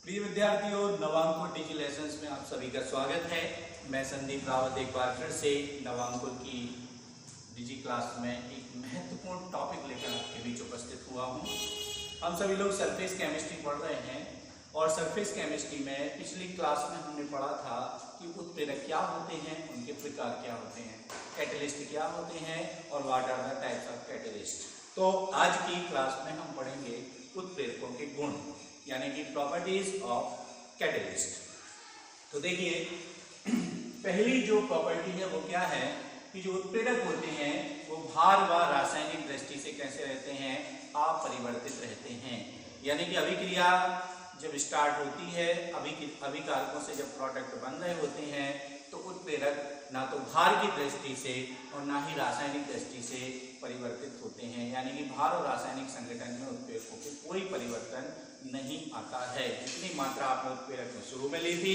प्रिय विद्यार्थियों, नवांकुर डिजी लेसन्स में आप सभी का स्वागत है। मैं संदीप रावत एक बार फिर से नवांकुर की डिजी क्लास में एक महत्वपूर्ण टॉपिक लेकर आपके बीच उपस्थित हुआ हूँ। हम सभी लोग सरफेस केमिस्ट्री पढ़ रहे हैं और सरफेस केमिस्ट्री में पिछली क्लास में हमने पढ़ा था कि उत्प्रेरक क्या होते हैं, उनके प्रकार क्या होते हैं, कैटलिस्ट क्या होते हैं और what are the types of catalyst. तो आज की क्लास में हम पढ़ेंगे उत्प्रेरकों के गुण यानी कि प्रॉपर्टीज ऑफ कैटलिस्ट। तो देखिए, पहली जो प्रॉपर्टी है वो क्या है कि जो उत्प्रेरक होते हैं वो भार व रासायनिक दृष्टि से कैसे रहते हैं, अपरिवर्तित रहते हैं। यानी कि अभिक्रिया जब स्टार्ट होती है, अभिकारकों से जब प्रोडक्ट बन रहे होते हैं तो उत्प्रेरक ना तो भार की दृष्टि से और ना ही रासायनिक दृष्टि से परिवर्तित होते हैं। यानी कि भार और रासायनिक संगठन में उत्प्रेरकों के कोई परिवर्तन नहीं आता है। जितनी मात्रा आपने उत्प्रेरक में शुरू में ली थी,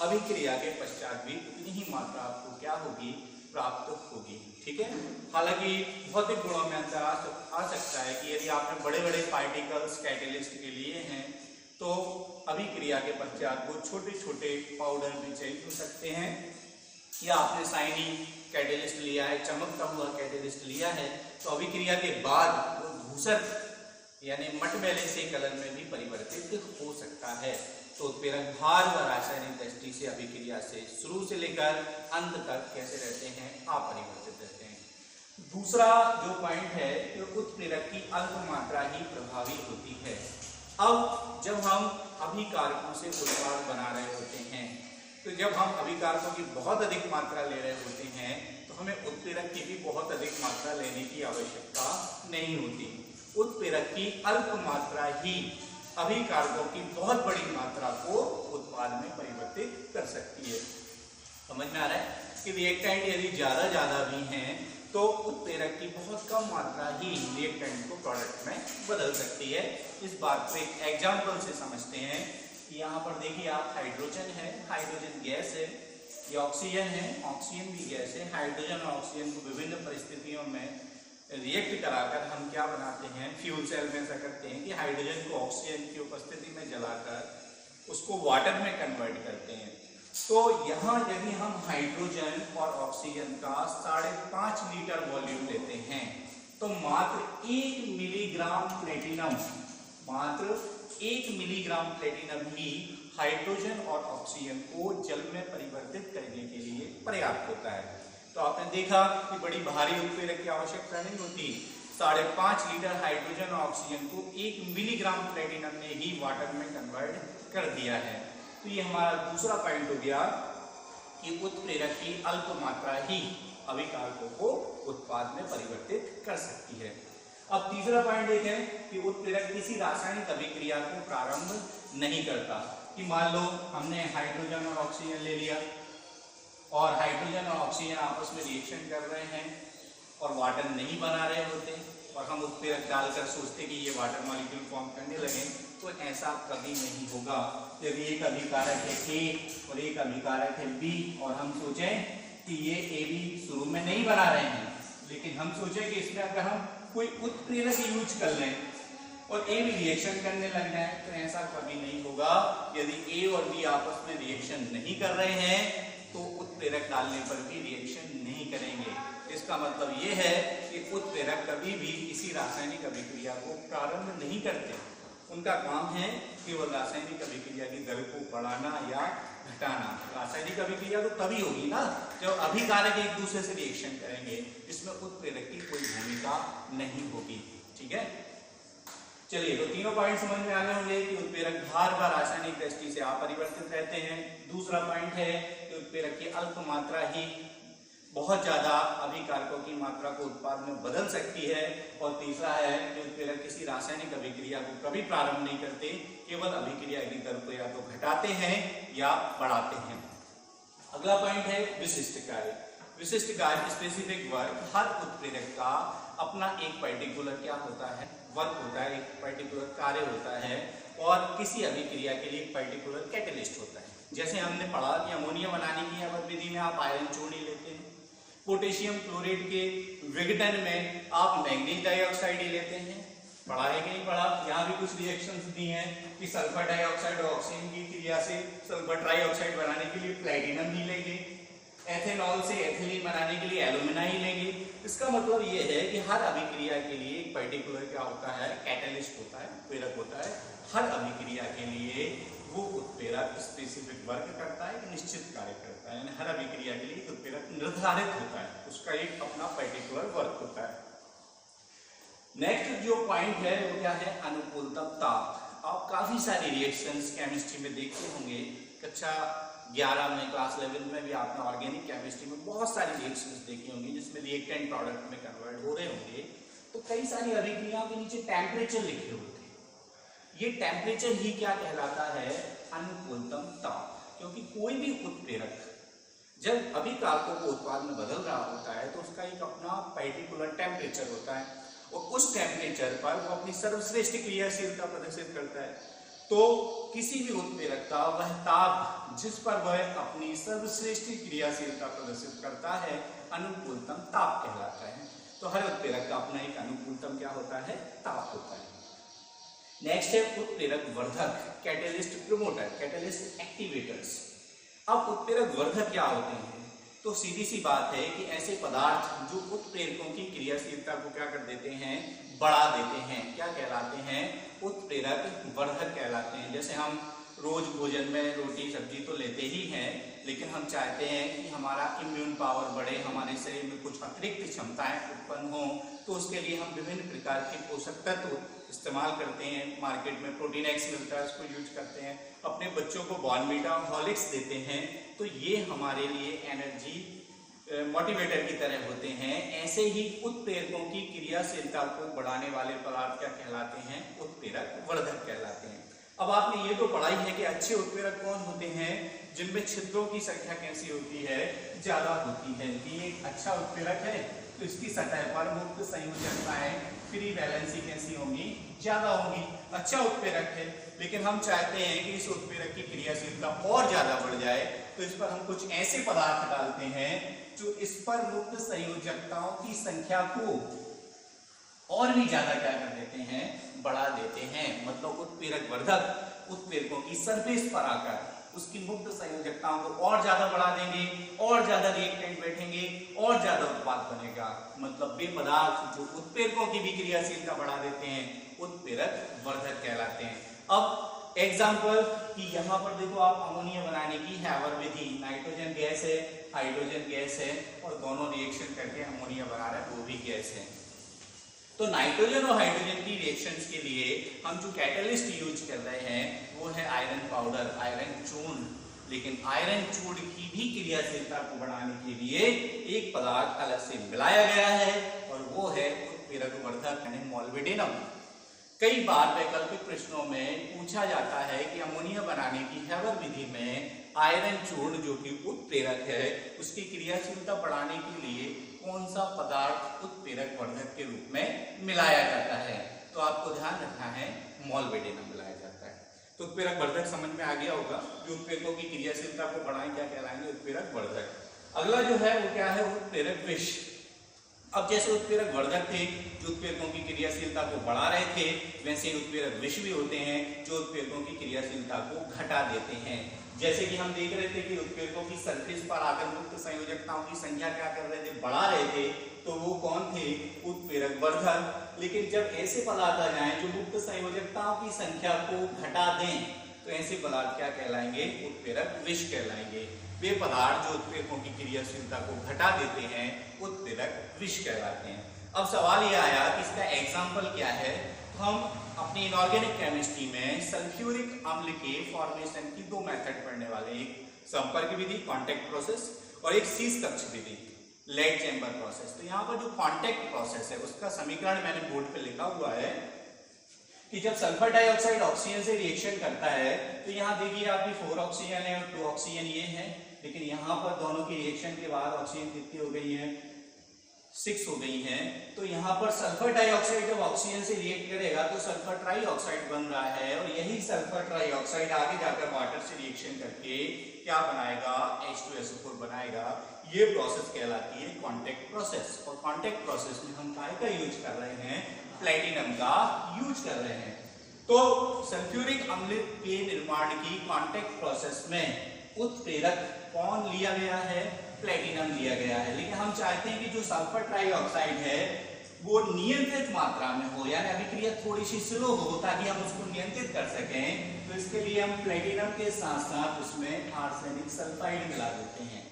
अभिक्रिया के पश्चात भी उतनी ही मात्रा आपको क्या होगी, प्राप्त होगी। ठीक है। हालांकि भौतिक गुणों में अंतर आ सकता है कि यदि आपने बड़े बड़े पार्टिकल्स कैटलिस्ट के लिए हैं तो अभिक्रिया के पश्चात वो छोटे छोटे पाउडर में चेंज हो सकते हैं, या आपने शाइनी कैटलिस्ट लिया है, चमकता हुआ कैटलिस्ट लिया है तो अभिक्रिया के बाद वो धूसर यानी मटमैले से कलर में भी परिवर्तित हो सकता है। तो उत्प्रेरक भार व रासायनिक दृष्टि से अभिक्रिया से शुरू से लेकर अंत तक कैसे रहते हैं, अपरिवर्तित रहते हैं। दूसरा जो पॉइंट है कि उत्प्रेरक की अल्प मात्रा ही प्रभावी होती है। अब जब हम अभिकारकों से उत्पाद बना रहे होते हैं तो जब हम अभिकारकों की बहुत अधिक मात्रा ले रहे होते हैं तो हमें उत्प्रेरक की भी बहुत अधिक मात्रा लेने की आवश्यकता नहीं होती। उत्प्रेरक की अल्प मात्रा ही अभिकारकों की बहुत बड़ी मात्रा को उत्पाद में परिवर्तित कर सकती है। समझ में आ रहा है कि रिएक्टेंट यदि ज्यादा भी हैं तो उत्प्रेरक की बहुत कम मात्रा ही रिएक्टेंट को प्रोडक्ट में बदल सकती है। इस बात को एक एग्जांपल से समझते हैं कि यहाँ पर देखिए आप, हाइड्रोजन है, हाइड्रोजन गैस है, ये ऑक्सीजन है, ऑक्सीजन भी गैस है। हाइड्रोजन और ऑक्सीजन को विभिन्न परिस्थितियों में रिएक्ट कराकर हम क्या बनाते हैं, फ्यूल सेल में ऐसा करते हैं कि हाइड्रोजन को ऑक्सीजन की उपस्थिति में जलाकर उसको वाटर में कन्वर्ट करते हैं। तो यहाँ यदि हम हाइड्रोजन और ऑक्सीजन का 5.5 लीटर वॉल्यूम लेते हैं तो मात्र 1 मिलीग्राम प्लेटिनम ही हाइड्रोजन और ऑक्सीजन को जल में परिवर्तित करने के लिए पर्याप्त होता है। तो आपने देखा कि बड़ी भारी उत्प्रेरक की आवश्यकता नहीं होती। 5.5 लीटर हाइड्रोजन और ऑक्सीजन को 1 मिलीग्राम प्लेटिनम ने ही वाटर में कन्वर्ट कर दिया है। तो ये हमारा दूसरा पॉइंट हो गया कि उत्प्रेरक की अल्प मात्रा ही अभिकारकों को उत्पाद में परिवर्तित कर सकती है। अब तीसरा पॉइंट एक है कि उत्प्रेरक किसी रासायनिक अभिक्रिया को प्रारंभ नहीं करता। कि मान लो हमने हाइड्रोजन और ऑक्सीजन ले लिया और हाइड्रोजन और ऑक्सीजन आपस में रिएक्शन कर रहे हैं और वाटर नहीं बना रहे होते और हम उत्प्रेरक डालकर सोचते कि ये वाटर मॉलिक्यूल फॉर्म करने लगे, तो ऐसा कभी नहीं होगा। यदि एक अभिकारक है A और एक अभिकारक है B और हम सोचें कि ये AB शुरू में नहीं बना रहे हैं, लेकिन हम सोचें कि इसमें अगर हम कोई उत्प्रेरक यूज कर लें और A भी रिएक्शन करने लग जाए, तो ऐसा कभी नहीं होगा। यदि A और B आपस में रिएक्शन नहीं कर रहे हैं तो उत्प्रेरक डालने पर भी रिएक्शन नहीं करेंगे। इसका मतलब ये है कि उत्प्रेरक कभी भी किसी रासायनिक अभिक्रिया को प्रारंभ नहीं करते। उनका काम है केवल रासायनिक अभिक्रिया की दर को बढ़ाना या घटाना। रासायनिक अभिक्रिया तो तभी होगी ना जब अभिकारक एक दूसरे से रिएक्शन करेंगे, इसमें उत्प्रेरक की कोई भूमिका नहीं होगी। ठीक है, चलिए, तो तीनों पॉइंट समझ में आ गए होंगे कि उत्प्रेरक भार व रासायनिक दृष्टि से अपरिवर्तित रहते हैं। दूसरा पॉइंट है कि उत्प्रेरक की अल्प मात्रा ही बहुत ज्यादा अभिकारकों की मात्रा को उत्पाद में बदल सकती है। और तीसरा है कि उत्प्रेरक किसी रासायनिक अभिक्रिया को कभी प्रारंभ नहीं करते, केवल अभिक्रिया की दर को या तो घटाते हैं या बढ़ाते हैं। अगला पॉइंट है विशिष्ट कार्य। विशिष्ट कार्य, स्पेसिफिक वर्क। हर उत्प्रेरक का अपना एक पर्टिकुलर क्या होता है, वर्क होता है, एक पर्टिकुलर कार्य होता है और किसी अभिक्रिया के लिए एक पर्टिकुलर कैटलिस्ट होता है। जैसे हमने पढ़ा कि अमोनिया बनाने की अवध विधि में आप आयरन चूर्णी लेते हैं, पोटेशियम क्लोराइड के विघटन में आप मैग्नीज डाइऑक्साइड ही लेते हैं, पढ़ा है कि नहीं पढ़ा? यहाँ भी कुछ रिएक्शंस दी हैं कि सल्फर डाइऑक्साइड और ऑक्सीजन की क्रिया से सल्फर ट्राइऑक्साइड बनाने के लिए प्लैटिनम ही लेंगे, एथेनॉल से एथिलीन बनाने के लिए एल्यूमिना ही लेंगे। इसका मतलब ये है कि हर अभिक्रिया के लिए एक पर्टिकुलर क्या होता है, कैटलिस्ट होता है, उत्प्रेरक होता है। हर अभिक्रिया के लिए वो उत्प्रेरक स्पेसिफिक वर्क करता है, एक निश्चित कार्य करता है। हर अभिक्रिया के लिए उत्प्रेरक निर्धारित होता है, उसका एक अपना पर्टिकुलर वर्क होता है। नेक्स्ट जो पॉइंट है वो क्या है, अनुकूलतम ताप। आप काफी सारी रिएक्शंस केमिस्ट्री में देखते होंगे, कक्षा 11 में, क्लास 11 में भी आपने ऑर्गेनिक केमिस्ट्री में बहुत सारी रिएक्शंस देखी होंगी जिसमें रिएक्टेंट प्रोडक्ट में कन्वर्ट हो रहे होंगे। तो कई सारी अभिक्रियाओं के नीचे टेम्परेचर लिखे होते हैं। ये टेम्परेचर ही क्या कहलाता है, अनुकूलतम ताप। क्योंकि कोई भी उत्प्रेरक जब अभिकारकों को उत्पाद में बदल रहा होता है तो उसका एक अपना पर्टिकुलर टेम्परेचर होता है और उस टेम्परेचर पर वो अपनी सर्वश्रेष्ठ क्रियाशीलता प्रदर्शित करता है। तो किसी भी उत्प्रेरक का वह ताप जिस पर वह अपनी सर्वश्रेष्ठ क्रियाशीलता प्रदर्शित करता है अनुकूलतम ताप कहलाता है। तो हर उत्प्रेरक का अपना एक अनुकूलतम क्या होता है, ताप होता है। नेक्स्ट है उत्प्रेरक वर्धक, कैटलिस्ट प्रमोटर, कैटलिस्ट एक्टिवेटर्स। अब उत्प्रेरक वर्धक क्या होते हैं? तो सीधी सी बात है कि ऐसे पदार्थ जो उत्प्रेरकों की क्रियाशीलता को क्या कर देते हैं, बढ़ा देते हैं, क्या कहलाते हैं, उत्प्रेरक वर्धक कहलाते हैं। जैसे हम रोज भोजन में रोटी सब्जी तो लेते ही हैं, लेकिन हम चाहते हैं कि हमारा इम्यून पावर बढ़े, हमारे शरीर में कुछ अतिरिक्त क्षमताएं उत्पन्न हो, तो उसके लिए हम विभिन्न प्रकार के पोषक तत्व इस्तेमाल करते हैं। मार्केट में प्रोटीन एक्स मिलता है, उसको यूज करते हैं। अपने बच्चों को बॉर्नवीटा हॉर्लिक्स देते हैं, तो ये हमारे लिए एनर्जी मोटिवेटर की तरह होते हैं। ऐसे ही उत्प्रेरकों की क्रियाशीलता को बढ़ाने वाले पदार्थ क्या कहलाते हैं, उत्प्रेरक वर्धक कहलाते हैं। अब आपने ये तो पढ़ा ही है कि अच्छे उत्प्रेरक कौन होते हैं, जिनमें छिद्रों की संख्या कैसी होती है, ज्यादा होती है। कि एक अच्छा उत्प्रेरक है तो इसकी सतह पर मुक्त संयोजकताएं, फ्री वैलेंसी कैसी होंगी, ज्यादा होंगी। अच्छा उत्प्रेरक है लेकिन हम चाहते हैं कि इस उत्प्रेरक की क्रियाशीलता और ज्यादा बढ़ जाए, तो इस पर हम कुछ ऐसे पदार्थ डालते हैं जो इस पर मुक्त संयोजकताओं की संख्या को और भी ज्यादा क्या कर देते हैं, बढ़ा देते हैं। मतलब उत्प्रेरक वर्धक उत्प्रेरकों की सरफेस पर आकर उसकी मुक्त संयोजकताओं को और ज्यादा बढ़ा देंगे, और ज्यादा रिएक्टेंट बैठेंगे, और ज्यादा उत्पाद बनेगा। मतलब वे पदार्थ जो उत्प्रेरकों की भी क्रियाशीलता बढ़ा देते हैं उत्प्रेरक वर्धक कहलाते हैं। अब एग्जाम्पल कि यहाँ पर देखो आप अमोनिया बनाने की हैवर विधि, नाइट्रोजन गैस है, हाइड्रोजन गैस है और दोनों रिएक्शन करके अमोनिया बना रहे हैं, वो भी गैस है। तो नाइट्रोजन और हाइड्रोजन की रिएक्शंस के लिए हम जो कैटलिस्ट यूज कर रहे हैं वो है आयरन पाउडर, आयरन चूर्ण। लेकिन आयरन चूर्ण की भी क्रियाशीलता को बढ़ाने के लिए एक पदार्थ अलग से मिलाया गया है और वो है उत्प्रेरक वर्धक यानी मोल्बिडेनम। कई बार वैकल्पिक प्रश्नों में पूछा जाता है कि अमोनिया बनाने की हैवर विधि में आयरन चूर्ण जो कि उत्प्रेरक है उसकी क्रियाशीलता बढ़ाने के लिए कौन सा पदार्थ उत्प्रेरक वर्धक के रूप में मिलाया जाता है? तो आपको ध्यान रखना है मोल्बिडेनम मिलाया जाता है। तो उत्प्रेरक वर्धक समझ में आ गया होगा, जो उत्प्रेरकों की क्रियाशीलता को बढ़ाएं क्या कहलाएंगे, उत्प्रेरक वर्धक। अगला जो है वो क्या है, उत्प्रेरक विष। अब जैसे उत्प्रेरक वर्धक थे जो उत्प्रेरकों की क्रियाशीलता को बढ़ा रहे थे, वैसे उत्प्रेरक विष भी होते हैं जो उत्प्रेरकों की क्रियाशीलता को घटा देते हैं। जैसे कि हम देख रहे थे कि उत्प्रेरकों की सरफेस पर आकर मुक्त संयोजकताओं की संख्या क्या कर रहे थे, बढ़ा रहे थे, तो वो कौन थे, उत्प्रेरक वर्धक। लेकिन जब ऐसे पदार्थ आ जाएं जो मुक्त संयोजकताओं की संख्या को घटा दें, तो ऐसे पदार्थ क्या कहलाएंगे, उत्प्रेरक विष कहलाएंगे। वे पदार्थ जो उत्प्रेरकों की क्रियाशीलता को घटा देते हैं उत्प्रेरक विष कहलाते हैं। अब सवाल यह आया कि इसका एग्जाम्पल क्या है। तो हम अपनी इनऑर्गेनिक केमिस्ट्री में सल्फ्यूरिक अम्ल के फॉर्मेशन की दो मेथड पढ़ने वाले, एक संपर्क विधि कॉन्टेक्ट प्रोसेस और एक शीश कक्ष विधि लेड चैम्बर प्रोसेस। तो यहाँ पर जो कॉन्टेक्ट प्रोसेस है उसका समीकरण मैंने बोर्ड पे लिखा हुआ है कि जब सल्फर डाइऑक्साइड ऑक्सीजन से रिएक्शन करता है तो यहाँ देखिए आपकी 4 ऑक्सीजन है और 2 ऑक्सीजन ये है, लेकिन यहाँ पर दोनों की रिएक्शन के बाद ऑक्सीजन कितनी हो गई है, 6 हो गई है। तो यहाँ पर सल्फर डाइऑक्साइड जब ऑक्सीजन से रिएक्ट करेगा तो सल्फर ट्राइऑक्साइड बन रहा है और यही सल्फर ट्राइऑक्साइड आगे जाकर वाटर से रिएक्शन करके क्या बनाएगा, H2SO4 बनाएगा। ये प्रोसेस कहलाती है कॉन्टेक्ट प्रोसेस। और कॉन्टेक्ट प्रोसेस में हम काय का यूज कर रहे हैं, प्लेटिनम का यूज कर रहे हैं। तो सल्फ्यूरिक अम्ल के निर्माण की कॉन्टैक्ट प्रोसेस में उत्प्रेरक कौन लिया गया है? प्लेटिनम लिया गया है। लेकिन हम चाहते हैं कि जो सल्फर ट्राइऑक्साइड है वो नियंत्रित मात्रा में हो, यानी अभिक्रिया थोड़ी सी स्लो हो ताकि हम उसको नियंत्रित कर सकें। तो इसके लिए हम प्लेटिनम के साथ साथ उसमें आर्सेनिक सल्फाइड मिला देते हैं,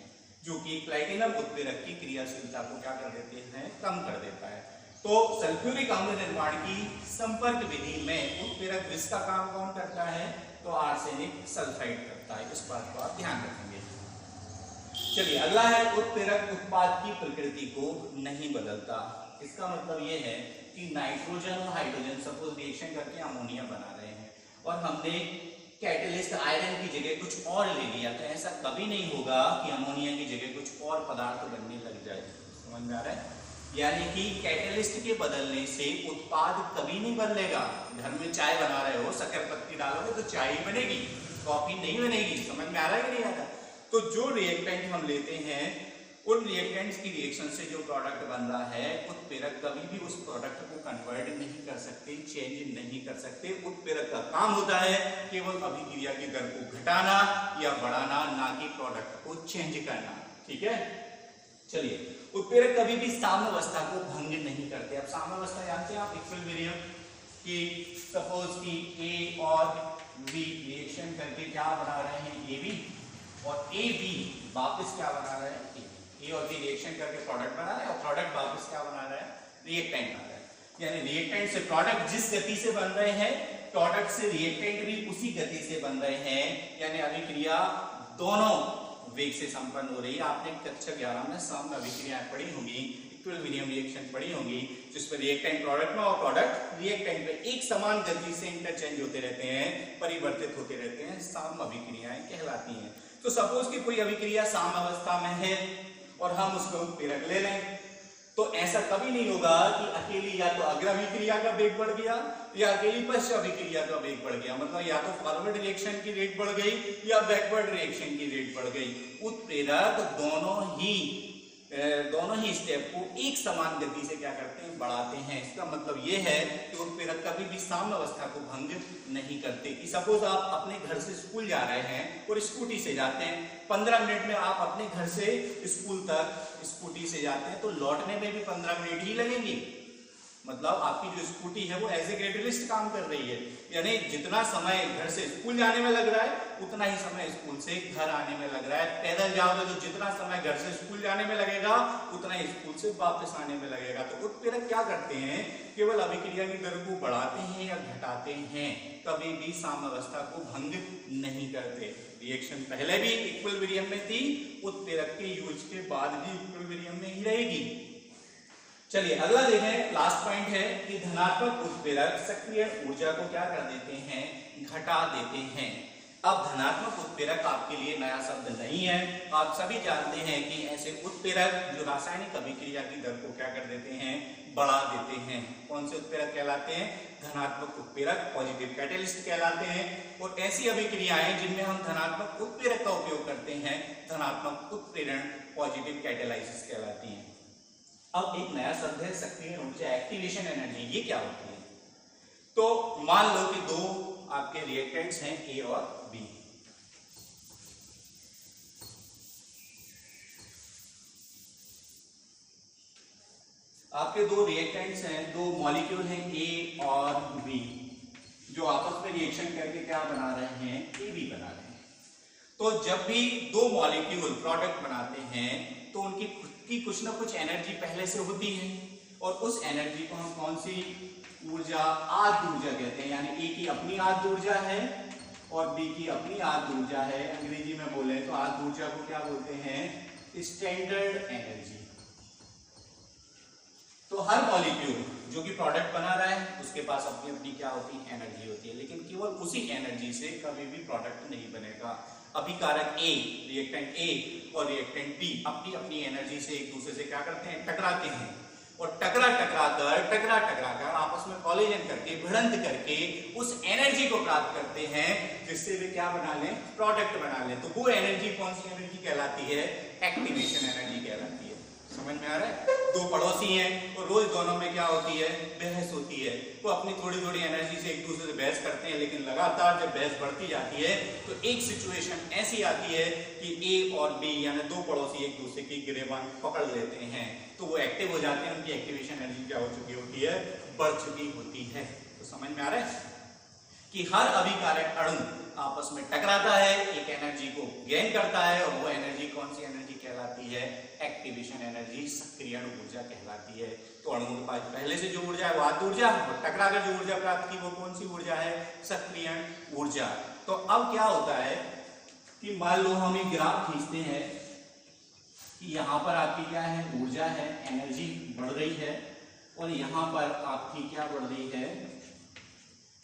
जो कि प्लेटिनम उत्प्रेरक की क्रियाशीलता को क्या कर देते हैं? कम कर देता है। तो सल्फ्यूरिक अम्ल निर्माण की संपर्क विधि में उत्प्रेरक विष का काम कौन करता है? तो आर्सेनिक सल्फाइड करता है। इस बात को आप ध्यान रखेंगे। चलिए अगला है उत्प्रेरक उत्पाद की प्रकृति को नहीं बदलता। इसका मतलब यह है कि नाइट्रोजन और हाइड्रोजन सपोज रिएक्शन करके अमोनिया बना रहे हैं और हमने कैटलिस्ट आयरन की जगह कुछ और ले लिया, तो ऐसा कभी नहीं होगा कि अमोनिया की जगह कुछ और पदार्थ बनने लग जाए। समझ में आ रहा है? यानी कि कैटलिस्ट के बदलने से उत्पाद कभी नहीं बदलेगा। घर में चाय बना रहे हो, शक्कर पत्ती डालोगे तो चाय ही बनेगी, कॉफी नहीं बनेगी। समझ में आ रहा है कि नहीं आ रहा? तो जो रिएक्टेंट हम लेते हैं उन रिएक्टेंट्स की रिएक्शन से जो प्रोडक्ट बन रहा है, उत्प्रेरक कभी भी उस प्रोडक्ट को कन्वर्ट नहीं कर सकते, चेंज नहीं कर सकते। उत्प्रेरक का काम होता है केवल अभिक्रिया की दर को घटाना या बढ़ाना, ना कि प्रोडक्ट को चेंज करना। ठीक है, चलिए उत्प्रेरक कभी भी साम्यावस्था को भंग नहीं करते। अब साम्यावस्था जानते हैं आप, इक्विलिब्रियम की सपोज की ए और बी रिएक्शन करके क्या बना रहे हैं? ए बी, और ए बी वापस क्या बना रहा है? ए और बी रिएक्शन करके प्रोडक्ट बना रहा है और प्रोडक्ट वापस क्या बना रहा है? रिएक्टेंट बना रहा है। यानी रिएक्टेंट से प्रोडक्ट जिस गति से बन रहे हैं, प्रोडक्ट से रिएक्टेंट भी उसी गति से बन रहे हैं। यानी अभिक्रिया दोनों वेग से संपन्न हो रही है। आपने कक्षा 11 में साम्य अभिक्रियाएं पढ़ी होंगी, इक्विलिब्रियम रिएक्शन पढ़ी होंगी, जिसमें रिएक्टेंट प्रोडक्ट में और प्रोडक्ट रिएक्टेंट में एक समान गति से इंटरचेंज होते रहते हैं, परिवर्तित होते रहते हैं, साम्य अभिक्रियाएं कहलाती हैं। तो सपोज कि कोई अभिक्रिया साम्यावस्था में है और हम उसको उत्प्रेरक ले लें, तो ऐसा कभी नहीं होगा कि अकेली या तो अग्र अभिक्रिया का वेग बढ़ गया या अकेली पश्च अभिक्रिया का वेग बढ़ गया। मतलब या तो फॉरवर्ड रिएक्शन की रेट बढ़ गई या बैकवर्ड रिएक्शन की रेट बढ़ गई। उत्प्रेरक दोनों ही स्टेप को एक समान गति से क्या करते हैं? बढ़ाते हैं। इसका मतलब यह है कि उत्प्रेरक कभी भी साम्यावस्था को भंग नहीं करते। कि सपोज आप अपने घर से स्कूल जा रहे हैं और स्कूटी से जाते हैं, 15 मिनट में आप अपने घर से स्कूल तक स्कूटी से जाते हैं, तो लौटने में भी 15 मिनट ही लगेंगे। मतलब आपकी जो स्कूटी है वो एज ए कैटलिस्ट काम कर रही है। यानी जितना समय घर से स्कूल जाने में लग रहा है, उतना ही समय स्कूल से घर आने में लग रहा है। पैदल जाओगे तो जितना समय घर से स्कूल जाने में लगेगा, उतना ही स्कूल से वापस आने में लगेगा। तो उत्प्रेरक क्या करते हैं? केवल अभिक्रिया की दर को बढ़ाते हैं या घटाते हैं, कभी भी साम्यावस्था को भंग नहीं करते। रिएक्शन पहले भी इक्विलिब्रियम में थी, उत्प्रेरक के यूज के बाद भी इक्विलिब्रियम में ही रहेगी। चलिए अगला देखें, लास्ट पॉइंट है कि धनात्मक उत्प्रेरक सक्रिय ऊर्जा को क्या कर देते हैं? घटा देते हैं। अब धनात्मक उत्प्रेरक आपके लिए नया शब्द नहीं है। आप सभी जानते हैं कि ऐसे उत्प्रेरक जो रासायनिक अभिक्रिया की दर को क्या कर देते हैं? बढ़ा देते हैं। कौन से उत्प्रेरक कहलाते हैं? धनात्मक उत्प्रेरक, पॉजिटिव कैटलिस्ट कहलाते हैं। और ऐसी अभिक्रियाएं जिनमें हम धनात्मक उत्प्रेरक का उपयोग करते हैं, धनात्मक उत्प्रेरण, पॉजिटिव कैटेलाइसिस कहलाती हैं। अब एक नया शब्द है सक्रिय ऊर्जा, एक्टिवेशन एनर्जी। ये क्या होती है? तो मान लो कि दो आपके रिएक्टेंट्स हैं ए और बी। आपके दो रिएक्टेंट्स हैं, दो मॉलिक्यूल हैं ए और बी, जो आपस में रिएक्शन करके क्या बना रहे हैं? ए बी बना रहे हैं। तो जब भी दो मॉलिक्यूल प्रोडक्ट बनाते हैं तो उनकी खुद की कुछ ना कुछ एनर्जी पहले से होती है, और उस एनर्जी को हम कौन सी ऊर्जा? आद्य ऊर्जा कहते हैं। यानी ए की अपनी आद्य ऊर्जा है और बी की अपनी आद्य ऊर्जा है। अंग्रेजी में बोले तो आद्य ऊर्जा को क्या बोलते हैं? Standard energy. तो हर मॉलिक्यूल जो कि प्रोडक्ट बना रहा है उसके पास अपनी अपनी क्या होती है? एनर्जी होती है। लेकिन केवल उसी एनर्जी से कभी भी प्रोडक्ट नहीं बनेगा। अभिकारक ए, रिएक्टेंट ए और रिएक्टेंट बी अपनी अपनी एनर्जी से एक दूसरे से क्या करते हैं? टकराते हैं, और टकरा कर आपस में कॉलिजन करके, भिड़ंत करके उस एनर्जी को प्राप्त करते हैं जिससे वे क्या बना लें? प्रोडक्ट बना लें। तो वो एनर्जी कौन सी एनर्जी कहलाती है? एक्टिवेशन एनर्जी कहलाती है। समझ में आ रहा है? दो पड़ोसी हैं और रोज दोनों में क्या होती है, बहस होती है। वो अपनी थोड़ी थोड़ी एनर्जी से एक दूसरे से बहस करते हैं, लेकिन लगातार जब बहस बढ़ती जाती है तो एक सिचुएशन ऐसी आती है कि ए और बी यानी दो पड़ोसी एक दूसरे की गिरेबान पकड़ लेते हैं, तो वो एक्टिव हो जाते हैं। उनकी एक्टिवेशन एनर्जी क्या हो चुकी होती है, बढ़ चुकी होती है। तो समझ में आ रहा है कि हर अभिकारक अणु आपस में टकराता है, एक एनर्जी को गेन करता है, और वो एनर्जी कौन सी एनर्जी कहलाती है, एक्टिवेशन एनर्जी, सक्रियण ऊर्जा कहलाती है। तो अणुओं के पास पहले से जो ऊर्जा है वो आत्म ऊर्जा, और टकराकर जो ऊर्जा प्राप्त की वो कौन सी ऊर्जा है, सक्रियण ऊर्जा। तो अब क्या होता है कि मान लो हम एक ग्राफ खींचते हैं कि यहाँ पर आपकी क्या है, ऊर्जा है, एनर्जी बढ़ रही है, और यहाँ पर आपकी क्या बढ़ रही है,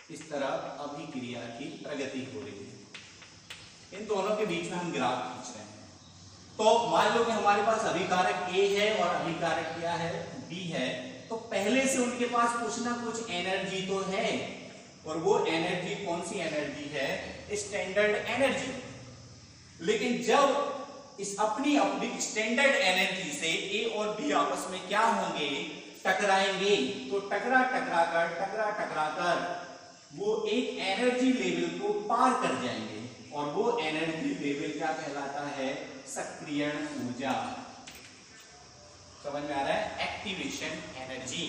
इस तरह अभिक्रिया की प्रगति हो रही है। इन दोनों के बीच में हम ग्राफ खींच रहे हैं। तो मान लो कि हमारे पास अभिकारक A है और अभिकारक क्या है, B है। तो पहले से उनके पास कुछ ना कुछ एनर्जी तो है, और वो एनर्जी कौन सी एनर्जी है, स्टैंडर्ड एनर्जी। लेकिन जब इस अपनी स्टैंडर्ड एनर्जी से A और B आपस में क्या होंगे, टकराएंगे, तो टकरा कर वो एक एनर्जी लेवल को पार कर जाएंगे, और वो एनर्जी लेवल क्या कहलाता है, सक्रियण ऊर्जा। समझ में आ रहा है, एक्टिवेशन एनर्जी।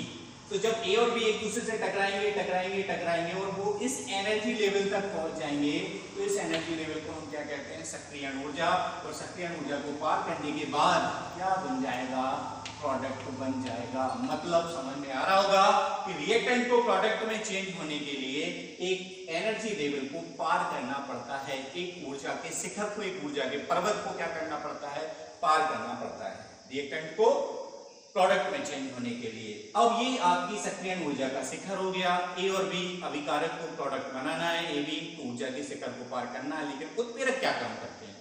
तो जब ए और बी एक दूसरे से टकराएंगे और वो इस एनर्जी लेवल तक पहुंच जाएंगे, तो इस एनर्जी लेवल को हम क्या कहते हैं, सक्रियण ऊर्जा। और सक्रियण ऊर्जा को पार करने के बाद क्या बन जाएगा, प्रोडक्ट बन जाएगा। मतलब समझ में आ रहा होगा कि रिएक्टेंट को प्रोडक्ट में चेंज होने के लिए एक एनर्जी लेवल को पार करना पड़ता है, एक ऊर्जा के शिखर को, एक ऊर्जा के पर्वत को क्या करना पड़ता है, पार करना पड़ता है रिएक्टेंट को प्रोडक्ट में चेंज होने के लिए। अब ये आपकी सक्रियण ऊर्जा का शिखर हो गया। ए और बी अभिकारक को प्रोडक्ट बनाना है, ए बी ऊर्जा के शिखर को पार करना है। लेकिन उत्प्रेरक क्या काम करते हैं,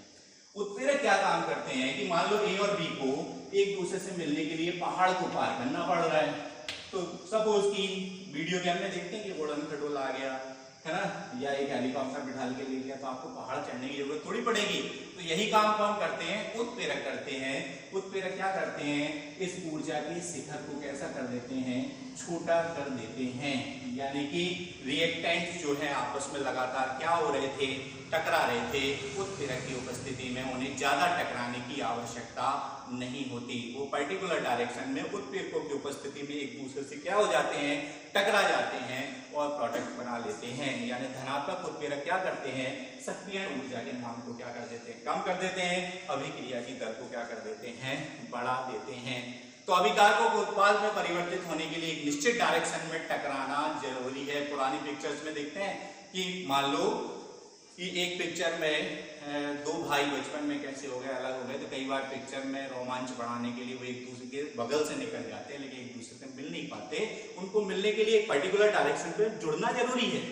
उत्प्रेरक क्या काम करते हैं कि मान लो ए और बी को एक दूसरे से मिलने के लिए पहाड़ को पार करना पड़ रहा है। तो सपोज की वीडियो गेम में देखते हैं कि उड़न खटोला आ गया है ना, या एक हेलीकॉप्टर बिठा के ले गया, तो आपको पहाड़ चढ़ने की जरूरत थोड़ी पड़ेगी। तो यही काम कौन करते हैं, उत्प्रेरक करते हैं। उत्प्रेरक क्या करते हैं, इस ऊर्जा के शिखर को कैसा कर देते हैं, छोटा कर देते हैं। यानी कि रिएक्टेंट जो है आपस में लगातार क्या हो रहे थे, टकरा रहे थे। उत्प्रेरक की उपस्थिति में उन्हें ज्यादा टकराने की आवश्यकता नहीं होती। वो पर्टिकुलर डायरेक्शन में उत्प्रेरकों की उपस्थिति में एक दूसरे से क्या हो जाते हैं, टकरा जाते हैं और प्रोडक्ट बना लेते हैं। यानी धनात्मक उत्प्रेरक क्या करते हैं, सक्रियण ऊर्जा के मान को क्या कर देते हैं, कम कर देते हैं, अभिक्रिया की दर को क्या कर देते हैं, बढ़ा देते हैं। तो अभिकारकों को उत्पाद में परिवर्तित होने के लिए एक निश्चित डायरेक्शन में टकराना जरूरी है। पुरानी पिक्चर्स में देखते हैं कि मान लो कि एक पिक्चर में दो भाई बचपन में कैसे हो गए, अलग हो गए, तो कई बार पिक्चर में रोमांच बढ़ाने के लिए वो एक दूसरे के बगल से निकल जाते हैं, लेकिन एक दूसरे से मिल नहीं पाते। उनको मिलने के लिए एक पर्टिकुलर डायरेक्शन पे जुड़ना जरूरी है।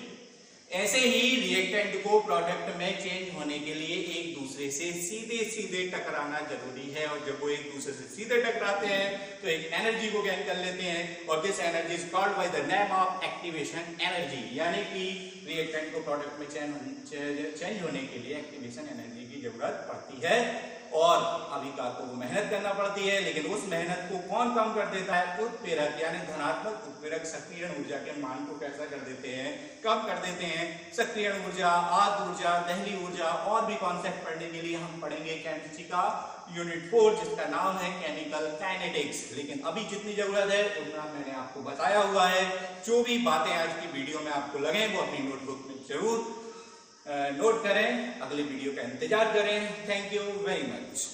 ऐसे ही रिएक्टेंट को प्रोडक्ट में चेंज होने के लिए एक दूसरे से सीधे टकराना जरूरी है। और जब वो एक दूसरे से सीधे टकराते हैं तो एक एनर्जी को गेन कर लेते हैं, और this energy is called by the name of activation energy. यानी कि रिएक्टेंट को प्रोडक्ट में चेंज होने के लिए एक्टिवेशन एनर्जी की जरूरत पड़ती है, और अभिकारकों को मेहनत करना पड़ती है। लेकिन उस मेहनत को कौन कम कर देता है, उत्प्रेरक। यानी धनात्मक उत्प्रेरक सक्रियण ऊर्जा के मान को कैसा कर देते हैं, कम कर देते हैं। सक्रियण ऊर्जा, आद ऊर्जा, दहली ऊर्जा और भी कॉन्सेप्ट पढ़ने के लिए हम पढ़ेंगे केमिस्ट्री का यूनिट 4 जिसका नाम है केमिकल काइनेटिक्स। लेकिन अभी जितनी जरूरत है उतना मैंने आपको बताया हुआ है। जो भी बातें आज की वीडियो में आपको लगे वो अपनी नोटबुक में जरूर नोट करें, अगले वीडियो का इंतजार करें। Thank you very much.